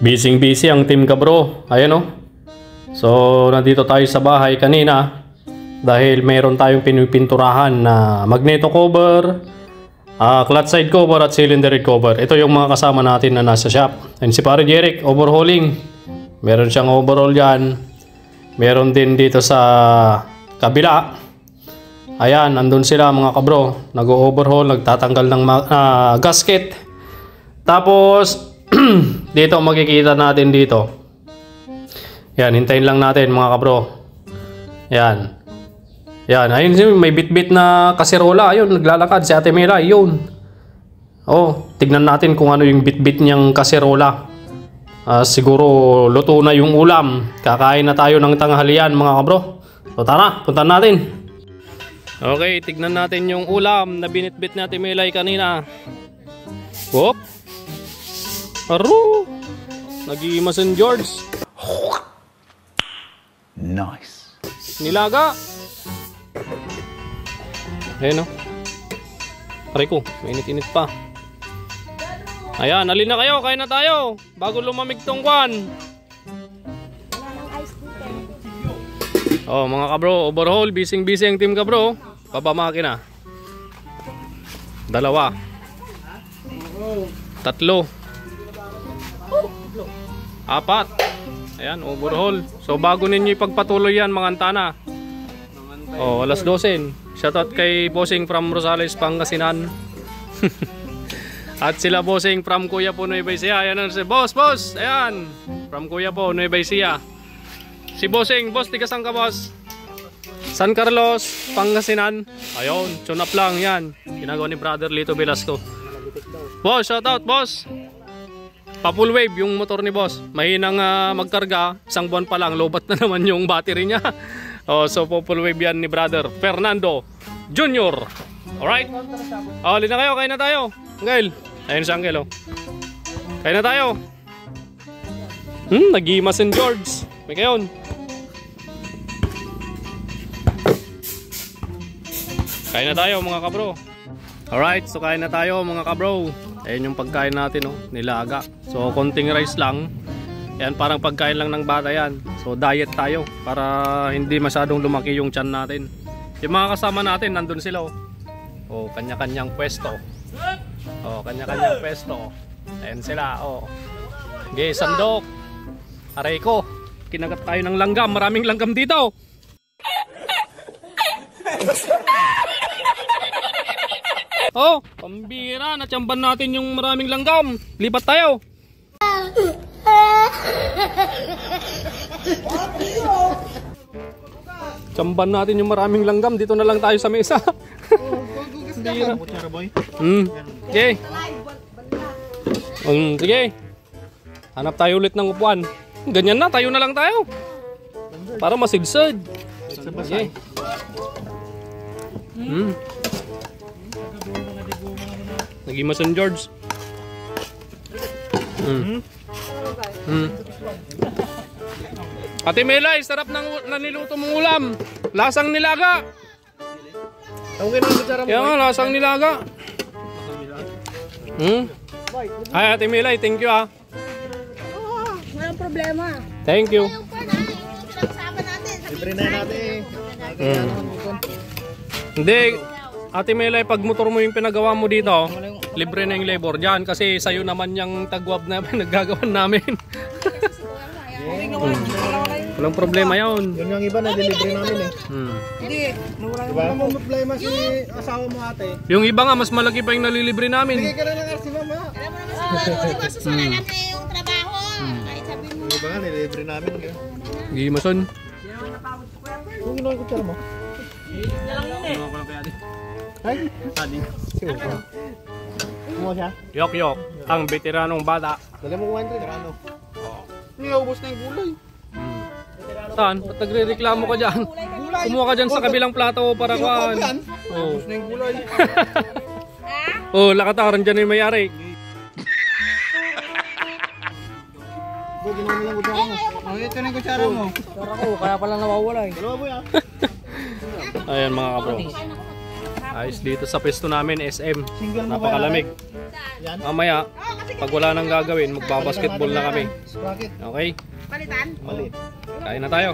Busy ang team ka bro. Ayan oh. So nandito tayo sa bahay kanina dahil mayroon tayong pinipinturahan na magneto cover, clutch side cover at cylinder head cover. Ito yung mga kasama natin na nasa shop. And si pare Jeric overhauling. Meron siyang overhaul dyan. Meron din dito sa kabila. Ayan, andun sila mga kabro. Nag-overhaul, nagtatanggal ng gasket. Tapos dito makikita natin dito. Yan, hintayin lang natin mga kabro. Yan. Yan, ayun may bit-bit na kaserola. Ayun, naglalakad si Ate Mela. Ayun. Oh, tignan natin kung ano yung bit-bit niyang kaserola. Siguro luto na yung ulam. Kakain na tayo ng tanghalian mga kabro. So tara, punta natin. Okay, tignan natin yung ulam na binitbit natin Melay kanina. Whoop. Aru. Nag-iimasan George. Nice. Nilaga. Ayan o. Aray ko, mainit-init pa. Ayan, alin na kayo, kain na tayo. Bago lumamig tong kwan. Oh, mga kabro, overhaul, busy ang team kabro. Papamakin na. 2. 3. 4. Ayan, overhaul. So bago ninyo ipagpatuloy yan mga antana. Oh, alas 12. Shoutout kay Bossing from Rosales, Pangasinan. At sila Bossing from Kuya po Nueva Ecija. Ayan si boss. Ayan. From Kuya po Nueva Ecija. Si Bossing, boss, tiga saan ka boss? San Carlos, Pangasinan. Ayun, tune up lang yan. Ginagawa ni brother Lito Velasco. Boss, shoutout boss. Pa-full wave yung motor ni boss. Mahinang magkarga. 1 buwan pa lang, lobat na naman yung battery niya. Oh, so full wave yan ni brother Fernando Jr. Alright? Oh, alin na kayo, kain na tayo. Angel. Ayun si Angel oh. Kain na tayo. Nag-iimas St. George. May kayon. Kain na tayo mga kabro. Alright, so kain na tayo mga kabro. Ayan yung pagkain natin oh, nilaga. So konting rice lang. Yan parang pagkain lang ng bata yan. So diet tayo para hindi masyadong lumaki yung tiyan natin. Yung mga kasama natin nandun sila oh. Oh, kanya-kanyang pwesto. Oh, kanya-kanyang pwesto. Ayan sila oh. Okay, sandok. Aray ko. Kinagat tayo ng langgam. Maraming langgam dito. Oh, pambira. Natsamban natin yung maraming langgam. Lipat tayo. Tsamban natin yung maraming langgam. Dito na lang tayo sa mesa. Okay. Sige. Hanap tayo ulit ng upuan. Ganyan na, tayo na lang tayo. Para masigsad. Okay. Nag-imas St. George. Ate Melay, sarap ng niluto mong ulam. Lasang nilaga. Kaya nga, lasang nilaga. Ay, Ate Melay, thank you ah. Walang problema. Thank you. Libre na natin. Hindi, Ate Melay, pag motor mo yung pinagawa mo dito, libre na yung labor dyan kasi sa'yo naman yung tagwab na pinaggagawan namin. Walang problema yun. Yun yung iba na delivery namin eh. Hindi. Wala mo problema si asawa mo ate. Yung iba nga, mas malaki pa yung nalilibre namin. Bigay ka na lang si mama. Alam mo naman si Susulan na yung trabaho. Kahit sabihin mo. Yung iba nga nililibre namin. Gimason. Yung ginawa ko mo? Ay? Tadi. Kumuha siya? Yok, ang veteranong bata. Dali mo kumain rin. Veterano. Hindi, ubos na yung gulay. Saan? Ba't nagre-reklamo ka dyan? Kumuha ka dyan sa kabilang plato para kuhaan. Ubos na yung gulay. Oh, lakataran dyan yung may-ari. Ginawa lang kutsara mo. Oh, ito na yung kutsara mo. Kutsara ko, kaya pala nawawala eh. Dalawa boy ah. Ayan mga kabro. Ayos dito sa pwesto namin, SM. Napakalamig. Mamaya, pag wala nang gagawin, magbabasketball na kami. Sprocket. Okay? Palitan? Mali. Kain na tayo.